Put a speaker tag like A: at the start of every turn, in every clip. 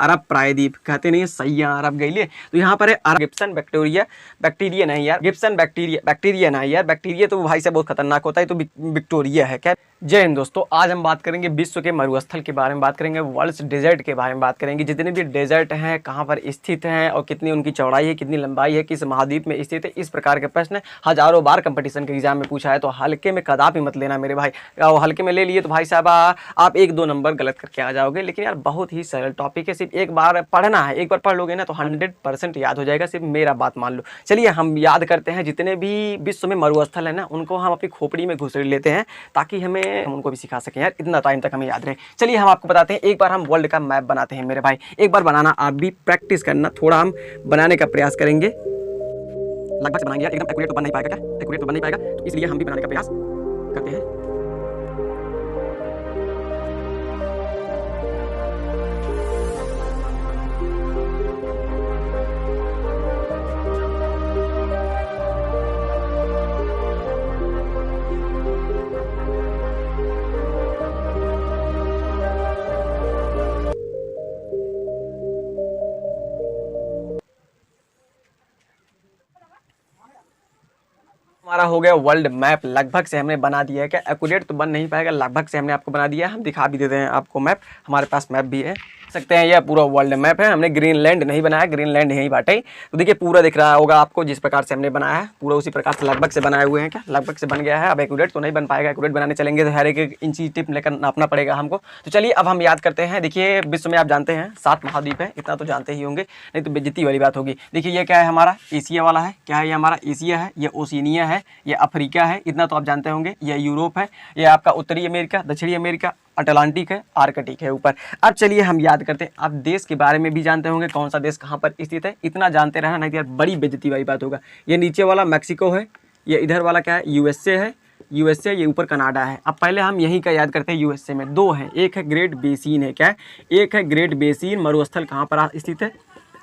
A: अरब प्रायद्वीप, कहते नहीं सैया अरब गईले, तो यहाँ पर है अरब। गिब्सन बैक्टीरिया, बैक्टीरिया नहीं यार, गिब्सन बैक्टीरिया, बैक्टीरिया नहीं यार, बैक्टीरिया तो भाई साहब बहुत खतरनाक होता है, तो विक्टोरिया है क्या। जय हिंद दोस्तों, आज हम बात करेंगे विश्व के मरुस्थल के बारे में, बात करेंगे वर्ल्ड डेजर्ट के बारे में, बात करेंगे जितने भी डेजर्ट हैं कहाँ पर स्थित हैं और कितनी उनकी चौड़ाई है, कितनी लंबाई है, किस महाद्वीप में स्थित है। इस प्रकार के प्रश्न हजारों बार कंपटीशन के एग्जाम में पूछा है, तो हल्के में कदापि मत लेना मेरे भाई। हल्के में ले लिए तो भाई साहब आप 1-2 नंबर गलत करके आ जाओगे। लेकिन यार बहुत ही सरल टॉपिक है, सिर्फ एक बार पढ़ना है, एक बार पढ़ लोगे ना तो 100% याद हो जाएगा, सिर्फ मेरा बात मान लो। चलिए हम याद करते हैं जितने भी विश्व में मरुस्थल है ना, उनको हम अपनी खोपड़ी में घुसेड़ लेते हैं ताकि हम उनको भी सिखा सकें यार, इतना टाइम तक हमें याद रहे। चलिए हम आपको बताते हैं, एक बार हम वर्ल्ड का मैप बनाते हैं मेरे भाई। एक बार बनाना, आप भी प्रैक्टिस करना, थोड़ा हम बनाने का प्रयास करेंगे। लगभग से बनाएंगे यार, एकदम एक्यूरेट तो बन नहीं पाएगा, क्या एक्यूरेट तो बन नहीं पाएगा, तो इसलिए हम भी बनाने का प्रयास करते हैं। हमारा हो गया वर्ल्ड मैप, लगभग से हमने बना दिया है, क्या एक्यूरेट तो बन नहीं पाएगा, लगभग से हमने आपको बना दिया है। हम दिखा भी देते हैं आपको मैप, हमारे पास मैप भी है, सकते हैं। यह पूरा वर्ल्ड मैप है, हमने ग्रीनलैंड नहीं बनाया, ग्रीनलैंड यहीं बाटे, तो देखिए पूरा दिख रहा होगा आपको, जिस प्रकार से हमने बनाया है पूरा उसी प्रकार से लगभग से बनाए हुए हैं, क्या लगभग से बन गया है। अब एक्यूरेट तो नहीं बन पाएगा, एक्यूरेट बनाने चलेंगे तो हर एक इंची टिप लेकर नापना पड़ेगा हमको। तो चलिए अब हम याद करते हैं। देखिए विश्व में आप जानते हैं 7 महाद्वीप है, इतना तो जानते ही होंगे, नहीं तो बेइज्जती वाली बात होगी। देखिए ये क्या है, हमारा एशिया वाला है, क्या है ये हमारा एशिया है, ये ओशिनिया है, ये अफ्रीका है, इतना तो आप जानते होंगे, ये यूरोप है, ये आपका उत्तरी अमेरिका, दक्षिणी अमेरिका, अटलांटिक है, आर्कटिक है ऊपर। अब चलिए हम याद करते हैं, आप देश के बारे में भी जानते होंगे, कौन सा देश कहाँ पर स्थित है, इतना जानते रहना, नहीं तो यार बड़ी बेइज्जती वाली बात होगा। ये नीचे वाला मैक्सिको है, ये इधर वाला क्या है यूएसए है, यूएसए, ये ऊपर कनाडा है। अब पहले हम यहीं का याद करते हैं, यूएसए में 2 है, एक है ग्रेट बेसिन है, क्या है, एक है ग्रेट बेसिन मरुस्थल कहाँ पर स्थित है,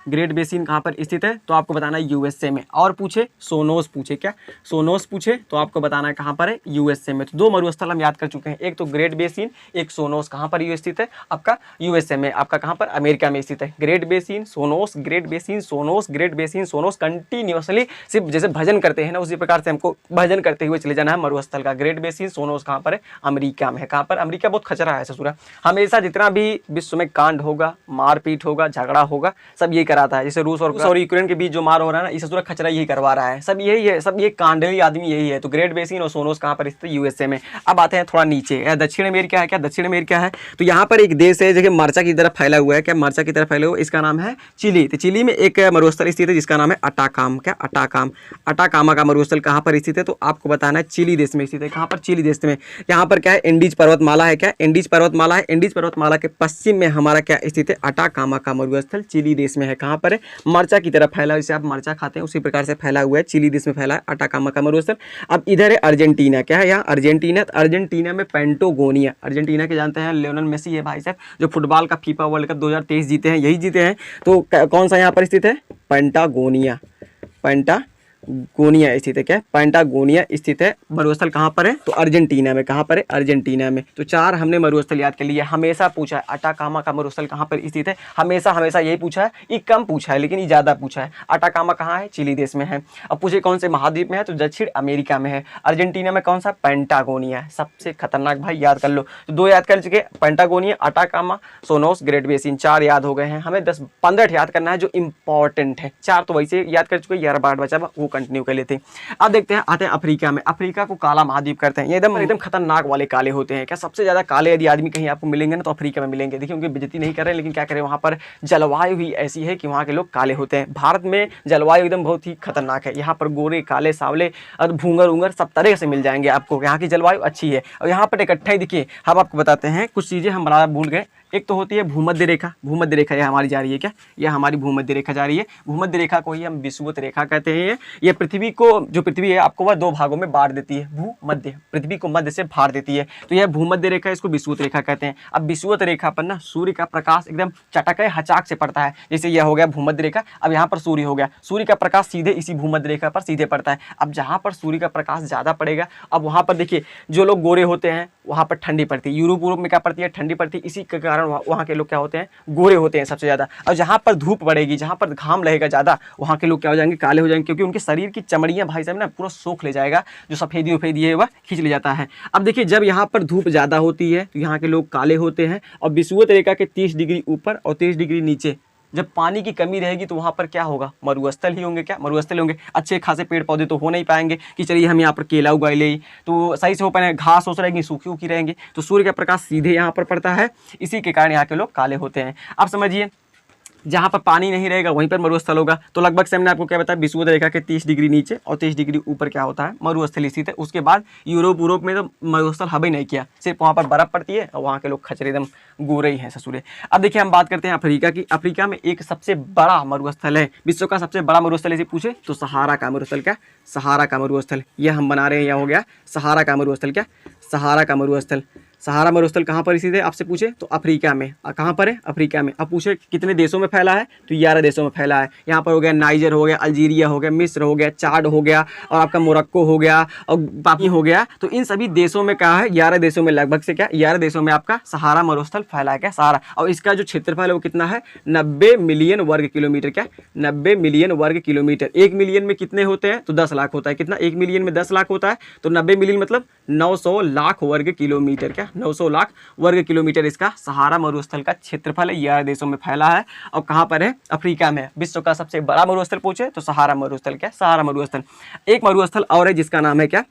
A: ग्रेट बेसिन कहाँ पर स्थित है, तो आपको बताना है यूएसए में। और पूछे सोनोस, पूछे क्या सोनोस पूछे, तो आपको बताना है कहाँ पर है, यूएसए में। तो 2 मरुस्थल हम याद कर चुके हैं, एक तो ग्रेट बेसिन, एक सोनोस, कहाँ पर स्थित है आपका यूएसए में, आपका कहाँ पर अमेरिका में स्थित है। Great basin Sonos, great basin Sonos, great basin Sonos, continuously सिर्फ जैसे भजन करते हैं ना, उसी प्रकार से हमको भजन करते हुए चले जाना है मरुस्थल का। ग्रेट बेसिन सोनोस कहाँ पर है, अमेरिका में है। कहाँ पर, अमेरिका बहुत खचरा है ससुरा, हमेशा जितना भी विश्व में कांड होगा, मारपीट होगा, झगड़ा होगा, सब ये कराता है। जैसे रूस और यूक्रेन के बीच जो मार हो रहा है ना, इस सूरत खचरा यही करवा रहा है, सब यही है, सब ये कांडली आदमी यही है। तो ग्रेट बेसिन और सोनोस कहाँ पर स्थित है, यूएसए में। अब आते हैं थोड़ा नीचे, दक्षिण अमेरिका है, क्या दक्षिण अमेरिका है, तो यहाँ पर एक देश है जो मर्चा की तरफ फैला हुआ है, क्या मर्चा की तरफ फैला हुआ है, इसका नाम है चिली। तो चिली में एक मरुस्थल स्थित है जिसका नाम है अटाकाम, क्या अटाकाम, अटाकामा का मरुस्थल कहाँ पर स्थित है, तो आपको बताना है चिली देश में स्थित है। कहाँ पर, चिली देश में। यहाँ पर क्या है, एंडीज पर्वतमाला है, क्या एंडीज पर्वतमाला है, एंडीज पर्वतमाला के पश्चिम में हमारा क्या स्थित है, अटाकामा का मरुस्थल चिली देश में है। कहाँ पर है, मर्चा की तरफ फैला, जैसे आप मर्चा खाते हैं उसी प्रकार से फैला हुआ है, चिली देश में फैला है अटाकामा का मरुस्थल। अब इधर है अर्जेंटीना, क्या है यहाँ अर्जेंटीना, तो अर्जेंटीना में पेंटागोनिया, अर्जेंटीना के जानते हैं लियोनेल मेसी है भाई साहब, जो फुटबॉल का फीफा वर्ल्ड कप 2023 जीते हैं, यही जीते हैं। तो कौन सा यहाँ पर स्थित है, पेंटागोनिया, पेंटागोनिया स्थित है, क्या पेंटागोनिया स्थित है मरुस्थल कहाँ पर है, तो अर्जेंटीना में। कहाँ पर है, अर्जेंटीना में। तो 4 हमने मरुस्थल याद कर लिया। हमेशा पूछा है अटाकामा का मरुस्थल कहाँ पर स्थित है, हमेशा हमेशा यही पूछा है, ये कम पूछा है लेकिन ये ज़्यादा पूछा है। अटाकामा कहाँ है, चिली देश में है। अब पूछे कौन से महाद्वीप में है, तो दक्षिण अमेरिका में है। अर्जेंटीना में कौन सा, पेंटागोनिया, सबसे खतरनाक भाई, याद कर लो। तो 2 याद कर चुके, पेंटागोनिया, अटाकामा, सोनोस, ग्रेट बेसिन, 4 याद हो गए हैं। हमें 10-15 याद करना है जो इंपॉर्टेंट है, 4 तो वैसे याद कर चुके, 11 बार बचा वो कंटिन्यू कर लेते हैं। अब देखते हैं, आते हैं अफ्रीका में। अफ्रीका को काला महाद्वीप करते हैं, ये एकदम खतरनाक वाले काले होते हैं, क्या सबसे ज्यादा काले यदि आदमी कहीं आपको मिलेंगे ना तो अफ्रीका में मिलेंगे। देखिए उनकी बेइज्जती नहीं कर रहे हैं, लेकिन क्या करें, वहाँ पर जलवायु भी ऐसी है कि वहाँ के लोग काले होते हैं। भारत में जलवायु एकदम बहुत ही खतरनाक है, यहाँ पर गोरे काले सावले और भूंगर उंगर सब तरह से मिल जाएंगे आपको, यहाँ की जलवायु अच्छी है। और यहाँ पर इकट्ठा ही देखिए, हम आपको बताते हैं कुछ चीज़ें हम बड़ा भूल गए। एक तो होती है भूमध्य रेखा, भूमध्य रेखा ये हमारी जा रही है, क्या ये हमारी भूमध्य रेखा जा रही है। भूमध्य रेखा को ही हम विषुवत रेखा कहते हैं। ये पृथ्वी को, जो पृथ्वी है आपको वह 2 भागों में बांट देती है, भूमध्य, पृथ्वी को मध्य से फाड़ देती है, तो यह भूमध्य रेखा, इसको विषुवत रेखा कहते हैं। अब विषुवत रेखा पर ना सूर्य का प्रकाश एकदम चटक हचाक से पड़ता है, जैसे यह हो गया भूमध्य रेखा, अब यहाँ पर सूर्य हो गया, सूर्य का प्रकाश सीधे इसी भूमध्य रेखा पर सीधे पड़ता है। अब जहाँ पर सूर्य का प्रकाश ज़्यादा पड़ेगा, अब वहाँ पर देखिए जो लोग गोरे होते हैं वहाँ पर ठंडी पड़ती है, यूरोप में क्या पड़ती है, ठंडी पड़ती है। इसी के कारण कारण वहाँ के लोग क्या होते हैं, गोरे होते हैं सबसे ज़्यादा। और जहाँ पर धूप पड़ेगी, जहाँ पर घाम रहेगा ज़्यादा, वहाँ के लोग क्या हो जाएंगे, काले हो जाएंगे, क्योंकि उनके शरीर की चमड़ियाँ भाई साहब ना पूरा सोख ले जाएगा, जो सफ़ेदी वफेदी है वह खींच ले जाता है। अब देखिए जब यहाँ पर धूप ज़्यादा होती है तो यहाँ के लोग काले होते हैं, और विषुवत रेखा के 30 डिग्री ऊपर और 30 डिग्री नीचे जब पानी की कमी रहेगी तो वहाँ पर क्या होगा, मरुस्थल ही होंगे। क्या मरुस्थल होंगे, अच्छे खासे पेड़ पौधे तो हो नहीं पाएंगे कि चलिए हम यहाँ पर केला उगा ले, तो सही से हो पाए, घास हो रहेंगी, सूखी सूखी रहेंगी, तो सूर्य का प्रकाश सीधे यहाँ पर पड़ता है, इसी के कारण यहाँ के लोग काले होते हैं। अब समझिए जहाँ पर पानी नहीं रहेगा वहीं पर मरुस्थल होगा। तो लगभग से हमने आपको क्या बताया, विषुवत रेखा के 30 डिग्री नीचे और 30 डिग्री ऊपर क्या होता है, मरुस्थल स्थित है। उसके बाद यूरोप में तो मरुस्थल हवा ही नहीं किया, सिर्फ वहाँ पर बर्फ़ पड़ती है और वहाँ के लोग खचरे एकदम गोरे ही हैं ससुरे। अब देखिए हम बात करते हैं अफ्रीका की। अफ्रीका में एक सबसे बड़ा मरुस्थल है, विश्व का सबसे बड़ा मरुस्थल ऐसे पूछे तो सहारा का मरुस्थल। क्या, सहारा का मरुस्थल, यह हम बना रहे हैं, यह हो गया सहारा का मरुस्थल। क्या, सहारा का मरुस्थल। सहारा मरुस्थल कहाँ पर स्थित है आपसे पूछे तो अफ्रीका में। कहाँ पर है, अफ्रीका में। अब पूछे कितने देशों में फैला है तो 11 देशों में फैला है। यहाँ पर हो गया नाइजर हो गया, अल्जीरिया हो गया, मिस्र हो गया, चाड हो गया, और आपका मोरक्को हो गया, और बाकी हो गया। तो इन सभी देशों में क्या है, 11 देशों में लगभग से क्या 11 देशों में आपका सहारा मरुस्थल फैला है। क्या, सहारा। और इसका जो क्षेत्रफल है वो कितना है, 90 मिलियन वर्ग किलोमीटर। क्या, 90 मिलियन वर्ग किलोमीटर। 1 मिलियन में कितने होते हैं तो 10 लाख होता है। कितना, 1 मिलियन में 10 लाख होता है, तो 90 मिलियन मतलब 900 लाख वर्ग किलोमीटर। क्या, 900 लाख वर्ग किलोमीटर इसका सहारा मरुस्थल का क्षेत्रफल है, 11 देशों में फैला है। और कहाँ पर है, अफ्रीका में। विश्व का सबसे बड़ा मरुस्थल पूछे तो सहारा मरुस्थल। क्या, सहारा मरुस्थल। एक मरुस्थल और है जिसका नाम है क्या,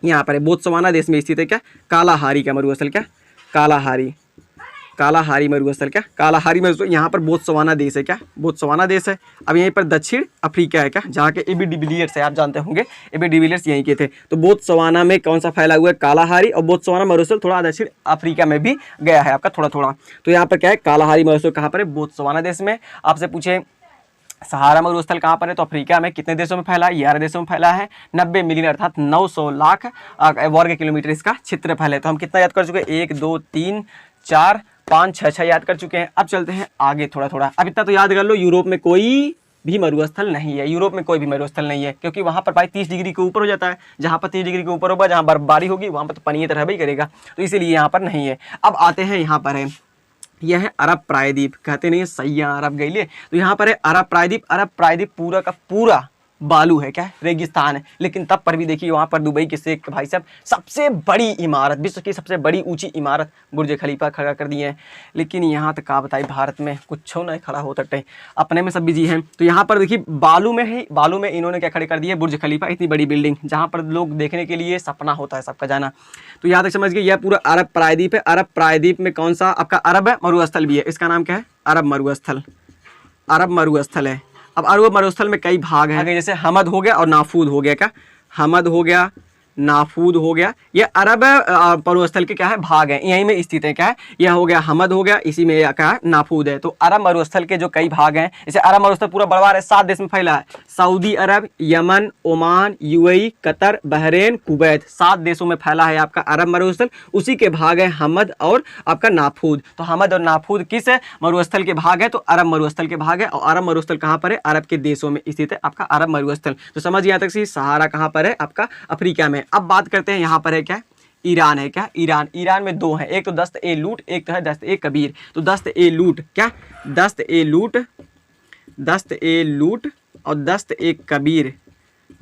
A: यहाँ पर है, बोत्सवाना देश में स्थित है। क्या, कालाहारी का मरुस्थल। क्या, कालाहारी, कालाहारी मरुस्थल। क्या, कालाहारी मरुस्थल, यहाँ पर बोत्सवाना देश है। क्या, बोत्सवाना देश है। अब यहीं पर दक्षिण अफ्रीका है। क्या, जहाँ के एबी डिविलियर्स है, आप जानते होंगे एबी डिविलियर्स यहीं के थे। तो बोत्सवाना में कौन सा फैला हुआ है, कालाहारी। और बोत्सवाना मरुस्थल थोड़ा दक्षिण अफ्रीका में भी गया है आपका थोड़ा थोड़ा। तो यहाँ पर क्या है, कालाहारी मरुस्थल कहाँ पर है, बोत्सवाना देश में। आपसे पूछे सहारा मरुस्थल कहाँ पर है तो अफ्रीका में। कितने देशों में फैला है, 11 देशों में फैला है। 90 मिलियन अर्थात 900 लाख वर्ग किलोमीटर इसका क्षेत्रफल है। तो हम कितना याद कर चुके हैं, 1 2 3 4 5 6 याद कर चुके हैं। अब चलते हैं आगे थोड़ा थोड़ा। अब इतना तो याद कर लो, यूरोप में कोई भी मरुस्थल नहीं है। यूरोप में कोई भी मरुस्थल नहीं है, क्योंकि वहाँ पर भाई 30 डिग्री के ऊपर हो जाता है। जहाँ पर 30 डिग्री के ऊपर होगा, जहाँ बर्फबारी होगी वहाँ पर तो पानी तरह ही करेगा, तो इसीलिए यहाँ पर नहीं है। अब आते हैं यहाँ पर है, यह है अरब प्रायद्वीप। कहते नहीं है सैया अरब गई ले, तो यहाँ पर है अरब प्रायद्वीप। अरब प्रायद्वीप पूरा का पूरा बालू है, क्या है, रेगिस्तान है। लेकिन तब पर भी देखिए वहाँ पर दुबई के शेख भाई साहब सबसे बड़ी इमारत, विश्व की सबसे बड़ी ऊंची इमारत बुर्ज खलीफा खड़ा कर दिए हैं। लेकिन यहाँ तक का बताई, भारत में कुछ नहीं खड़ा हो सकते, अपने में सब बिजी हैं। तो यहाँ पर देखिए बालू में इन्होंने क्या खड़े कर दिए, बुर्ज खलीफा, इतनी बड़ी बिल्डिंग जहाँ पर लोग देखने के लिए सपना होता है सबका जाना। तो यहाँ तक समझ गए, यह पूरा अरब प्रायद्वीप है। अरब प्रायद्वीप में कौन सा आपका अरब है मरुस्थल भी है, इसका नाम क्या है, अरब मरुस्थल। अरब मरुस्थल है। अब अरब मरुस्थल में कई भाग हैं, जैसे हमद हो गया और नाफूद हो गया। क्या, हमद हो गया, नाफूद हो गया, ये अरब मरुस्थल के क्या है, भाग हैं, यहीं में स्थित है। क्या है, यह हो गया हमद हो गया, इसी में क्या है, नाफूद है। तो अरब मरुस्थल के जो कई भाग हैं, जैसे अरब मरुस्थल पूरा बड़ा है, 7 देश में फैला है। Saudi Arab, Yemen, Oman, UAE, Qatar, Bahrain, Kuwait, 7 देशों में फैला है आपका अरब मरुस्थल। उसी के भाग है हमद और आपका नाफूद। तो हमद और नाफूद किस मरुस्थल के भाग है, तो अरब मरुस्थल के भाग है। और अरब मरुस्थल कहाँ पर है, अरब के देशों में स्थित है आपका अरब मरुस्थल। तो समझ यहाँ तक से सहारा कहाँ पर है, आपका अफ्रीका में। अब बात करते हैं यहाँ पर है क्या, ईरान है। क्या, ईरान में 2 हैं, एक तो दस्त ए लूट, एक तो है दस्त ए कबीर। तो दस्त ए लूट, क्या, दस्त ए लूट और दस्त ए कबीर।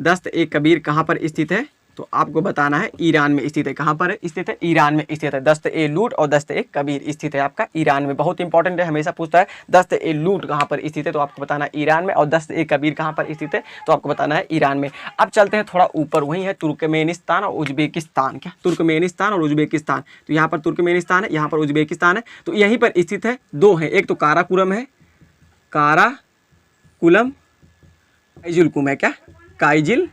A: दस्त ए कबीर कहाँ पर स्थित है तो आपको बताना है, ईरान में स्थित है। कहाँ पर स्थित है, ईरान में स्थित है। दस्त ए लूट और दस्त ए कबीर स्थित है आपका ईरान में। बहुत इंपॉर्टेंट है, हमेशा पूछता है दस्त ए लूट कहाँ पर स्थित है तो आपको बताना है ईरान में, और दस्त ए कबीर कहाँ पर स्थित है तो आपको बताना है ईरान में। अब चलते हैं थोड़ा ऊपर, वही है तुर्कमेनिस्तान और उज्बेकिस्तान। क्या, तुर्कमेनिस्तान और उज्बेकिस्तान। तो यहाँ पर तुर्कमेनिस्तान है, यहाँ पर उज्बेकिस्तान है। तो यहीं पर स्थित है, 2 हैं, एक तो काराकुरम है, काराकुलम, काइजुलकुम है। क्या, काइजिल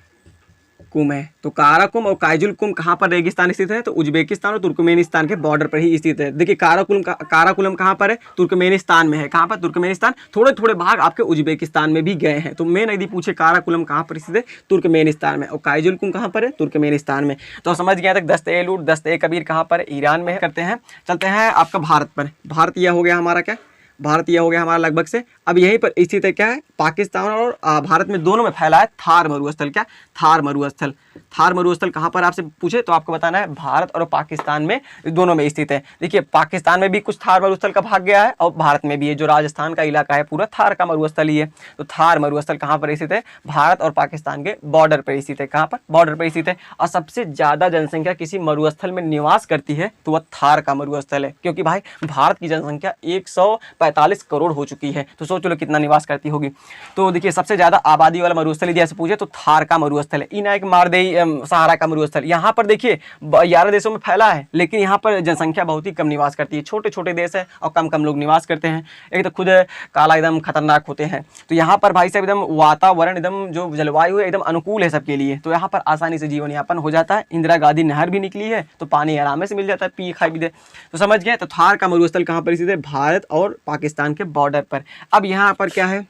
A: कुम है। तो काराकुम और काइजुलकुम कहाँ पर रेगिस्तान स्थित है तो उज्बेकिस्तान और तुर्कमेनिस्तान के बॉर्डर पर ही स्थित है। देखिए काराकुलम कहाँ पर है, तुर्कमेनिस्तान में है। कहाँ पर, तुर्कमेनिस्तान। थोड़े थोड़े भाग आपके उज्बेकिस्तान में भी गए हैं। तो मेन यदि पूछे काराकुलम कहाँ पर स्थित है, तुर्कमेनिस्तान में, और काइजुलकुम कहाँ पर है, तुर्कमेनिस्तान में। तो समझ गया तक दस्त ए लूट, दस्त ए कबीर कहाँ पर, ईरान में है। करते हैं, चलते हैं आपका भारत पर। भारत यह हो गया हमारा क्या, भारत ये हो गया हमारा लगभग से। अब यहीं पर स्थित है क्या है, पाकिस्तान और भारत में दोनों में फैला है थार मरुस्थल। क्या, थार मरुस्थल। थार मरुस्थल कहाँ पर आपसे पूछे तो आपको बताना है भारत और पाकिस्तान में दोनों में स्थित है। देखिए पाकिस्तान में भी कुछ थार मरुस्थल का भाग गया है और भारत में भी है, जो राजस्थान का इलाका है पूरा थार का मरुस्थल ही है। तो थार मरुस्थल कहाँ पर स्थित है, भारत और पाकिस्तान के बॉर्डर पर स्थित है। कहाँ पर, बॉर्डर पर स्थित है। और सबसे ज्यादा जनसंख्या किसी मरुस्थल में निवास करती है तो वह थार का मरुस्थल है, क्योंकि भाई भारत की जनसंख्या 145 करोड़ हो चुकी है, तो सोच लो कितना निवास करती होगी। तो देखिए सबसे ज्यादा आबादी वाला मरुस्थल यदि ऐसे पूछे तो थार का मरुस्थल है। इना एक मारदेई सहारा का मरुस्थल। यहाँ पर देखिए 11 देशों में फैला है, लेकिन यहाँ पर जनसंख्या बहुत ही कम निवास करती है, छोटे छोटे देश है और कम कम लोग निवास करते हैं। एक तो खुद काला एकदम खतरनाक होते हैं, तो यहाँ पर भाई साहब एकदम वातावरण एकदम जो जलवायु है एकदम अनुकूल है सबके लिए, तो यहाँ पर आसानी से जीवन यापन हो जाता है। इंदिरा गांधी नहर भी निकली है तो पानी आराम से मिल जाता है, पी खाई भी दे, तो समझ गए। तो थार का मरुस्थल कहाँ पर स्थित है, भारत और पाकिस्तान के बॉर्डर पर। अब यहाँ पर क्या है,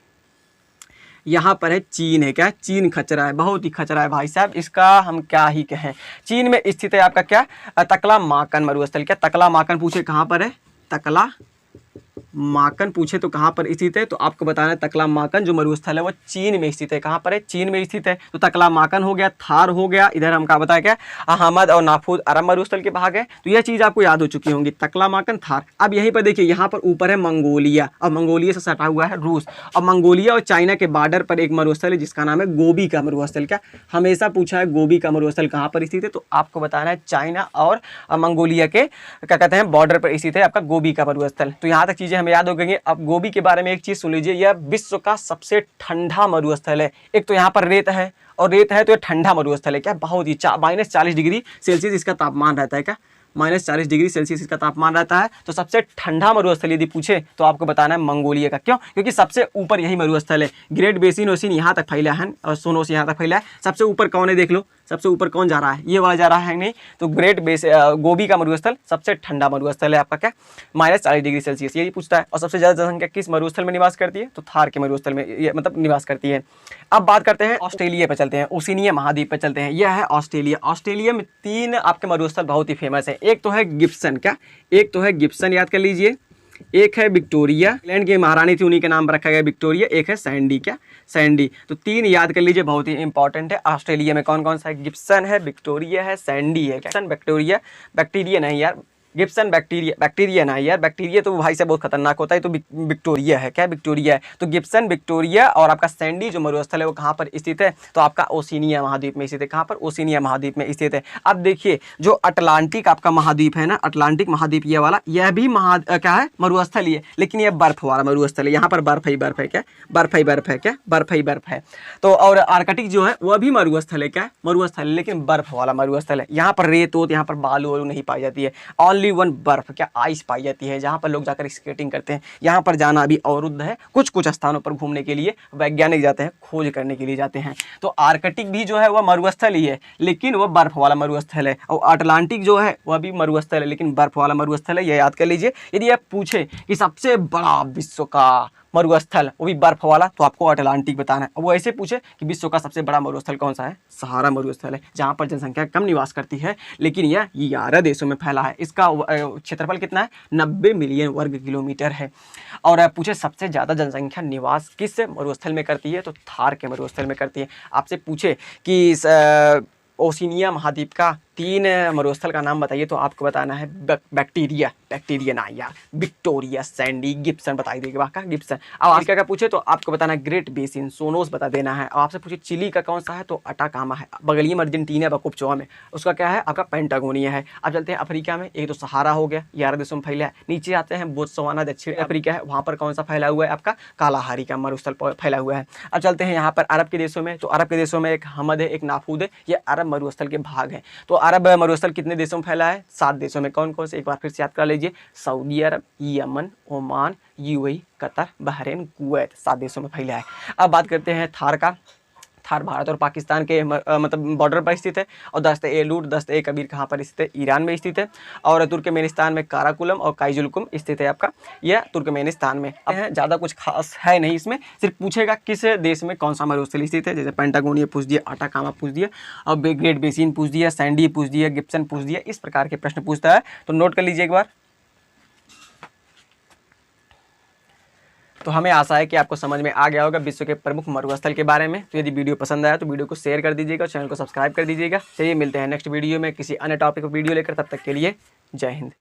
A: यहाँ पर है चीन है। क्या, चीन खचरा है, बहुत ही खचरा है भाई साहब, इसका हम क्या ही कहें। चीन में स्थित है आपका क्या, तकला माकन मरुस्थल। क्या, तकला माकन पूछे कहाँ पर है, तकला माकन पूछे तो कहाँ पर स्थित है, तो आपको बताना है तकला माकन जो मरुस्थल है वो चीन में स्थित है। कहाँ पर है, चीन में स्थित है। तो तकला माकन हो गया, थार हो गया, इधर हम क्या बताया क्या, अहमद और नाफूद अरब मरुस्थल के भाग है। तो यह चीज़ आपको याद हो चुकी होंगी, तकला माकन, थार। अब यहीं पर देखिए यहाँ पर ऊपर है मंगोलिया, और मंगोलिया से सटा हुआ है रूस। और मंगोलिया और चाइना के बॉर्डर पर एक मरुस्थल है जिसका नाम है गोबी का मरुस्थल। क्या, हमेशा पूछा है गोबी का मरुस्थल कहाँ पर स्थित है, तो आपको बताना है चाइना और मंगोलिया के क्या कहते हैं बॉर्डर पर स्थित है आपका गोबी का मरुस्थल। तो यहाँ तक चीज़ें हमें याद हो गई। अब गोबी के बारे में एक चीज सुन लीजिए, यह विश्व का सबसे ठंडा मरुस्थल है। एक तो यहाँ पर रेत है, और रेत है तो यह ठंडा मरुस्थल है। क्या, बहुत ही -40 डिग्री सेल्सियस इसका तापमान रहता है। क्या, -40 डिग्री सेल्सियस इसका तापमान रहता है। तो सबसे ठंडा मरुस्थल यदि पूछे तो आपको बताना है मंगोलिया का। क्यों, क्योंकि सबसे ऊपर यही मरुस्थल है। ग्रेट बेसिन ओसिन यहाँ तक फैला है और सोनोस यहाँ तक फैला है। सबसे ऊपर कौन है देख लो, सबसे ऊपर कौन जा रहा है, ये वाला जा रहा है नहीं। तो गोबी का मरुस्थल सबसे ठंडा मरुस्थल है आपका। क्या, -40 डिग्री सेल्सियस यही पूछता है। और सबसे ज्यादा जनसंख्या किस मरुस्थल में निवास करती है, तो थार के मरुस्थल में ये मतलब निवास करती है। अब बात करते हैं ऑस्ट्रेलिया पे, चलते हैं ओशिनिया महाद्वीप पे चलते हैं। यह है ऑस्ट्रेलिया। ऑस्ट्रेलिया में 3 आपके मरुस्थल बहुत ही फेमस है। एक तो है गिब्सन। क्या, एक तो है गिब्सन, याद कर लीजिए। एक है विक्टोरिया, इंग्लैंड की महारानी थी उन्हीं के नाम पर रखा गया विक्टोरिया। एक है सैंडी। क्या, सैंडी। तो 3 याद कर लीजिए, बहुत ही इंपॉर्टेंट है। ऑस्ट्रेलिया में कौन कौन सा है, गिब्सन है, विक्टोरिया है, सैंडी है। गिब्सन बैक्टीरिया, बैक्टीरिया नहीं यार, गिब्सन बैक्टीरिया, बैक्टीरिया ना यार, बैक्टीरिया तो भाई से बहुत खतरनाक होता है। तो विक्टोरिया है। क्या, विक्टोरिया है। तो गिब्सन, विक्टोरिया और आपका सैंडी जो मरुस्थल है वो कहाँ पर स्थित है, तो आपका ओशिनिया महाद्वीप में स्थित है। कहाँ पर, ओशिनिया महाद्वीप में स्थित है। अब देखिए जो अटलांटिक आपका महाद्वीप है ना, अटलांटिक महाद्वीप ये वाला, यह भी क्या है, मरुस्थल ही है, लेकिन यह बर्फ वाला मरुस्थल है। यहाँ पर बर्फ ही बर्फ है। क्या, बर्फ ही बर्फ है। क्या, बर्फ ही बर्फ है। तो और आर्कटिक जो है वह भी मरुस्थल है। क्या, मरुस्थल है, लेकिन बर्फ वाला मरुस्थल है। यहाँ पर रेत वोत, यहाँ पर बालू वालू नहीं पाई जाती है। ओनली वन बर्फ, क्या, आइस पाई जाती है, जहाँ पर लोग जाकर स्केटिंग करते हैं। यहाँ पर जाना अभी अवरुद्ध है। कुछ कुछ स्थानों पर घूमने के लिए वैज्ञानिक जाते हैं, खोज करने के लिए जाते हैं। तो आर्कटिक भी जो है वह मरुस्थल ही है, लेकिन वह बर्फ वाला मरुस्थल है। और अटलांटिक जो है वह भी मरुस्थल है, लेकिन बर्फ वाला मरुस्थल है। यह याद कर लीजिए। यदि आप पूछे कि सबसे बड़ा विश्व का मरुस्थल वो भी बर्फ वाला, तो आपको अटलांटिक बताना है। वो ऐसे पूछे कि विश्व का सबसे बड़ा मरुस्थल कौन सा है, सहारा मरुस्थल है, जहाँ पर जनसंख्या कम निवास करती है, लेकिन यह 11 देशों में फैला है। इसका क्षेत्रफल कितना है, 90 मिलियन वर्ग किलोमीटर है। और पूछे सबसे ज़्यादा जनसंख्या निवास किस मरुस्थल में करती है, तो थार के मरुस्थल में करती है। आपसे पूछे कि ओशिनिया महाद्वीप का 3 मरुस्थल का नाम बताइए, तो आपको बताना है बैक्टीरिया, बैक्टीरिया ना यार, विक्टोरिया, सैंडी, गिब्सन बताई देगा का गिब्सन। अब अफ्रीका का पूछे तो आपको बताना है ग्रेट बेसिन, सोनोस बता देना है। और आपसे पूछे चिली का कौन सा है, तो अटाकामा है। बगलिए में अर्जेंटीना बकुपचोआ में उसका क्या है, आपका पेंटागोनिया है। अब चलते हैं अफ्रीका में। एक तो सहारा हो गया, 11 देशों में फैला है। नीचे आते हैं बोत्सवाना, दक्षिण अफ्रीका है, वहाँ पर कौन सा फैला हुआ है, आपका कालाहारी का मरुस्थल फैला हुआ है। अब चलते हैं यहाँ पर अरब के देशों में। तो अरब के देशों में एक हमद है, एक नाफूद है, ये अरब मरुस्थल के भाग हैं। तो अरब मरुस्थल कितने देशों में फैला है, 7 देशों में। कौन कौन से, एक बार फिर से याद कर लीजिए। Saudi Arab, Yemen, Oman, UAE, Qatar, Bahrain, Kuwait, 7 देशों में फैला है। अब बात करते हैं थार का। थार भारत और पाकिस्तान के मतलब बॉर्डर पर स्थित है। और दस्त-ए-लूट, दस्त-ए-कबीर कहाँ पर स्थित है, ईरान में स्थित है। और तुर्कमेनिस्तान में काराकुलम और काइजुलकुम स्थित है आपका, यह तुर्कमेनिस्तान में। अब ज़्यादा कुछ खास है नहीं इसमें, सिर्फ पूछेगा किस देश में कौन सा मरुस्थल स्थित है। जैसे पेंटागोनिया पूछ दिया, अटाकामा पूछ दिया, और ग्रेट बेसिन पूछ दिया, सैंडी पूछ दिया, गिब्सन पूछ दिया, इस प्रकार के प्रश्न पूछता है। तो नोट कर लीजिए एक बार। तो हमें आशा है कि आपको समझ में आ गया होगा विश्व के प्रमुख मरुस्थल के बारे में। तो यदि वीडियो पसंद आया तो वीडियो को शेयर कर दीजिएगा, चैनल को सब्सक्राइब कर दीजिएगा। चलिए मिलते हैं नेक्स्ट वीडियो में किसी अन्य टॉपिक पर वीडियो लेकर, तब तक के लिए जय हिंद।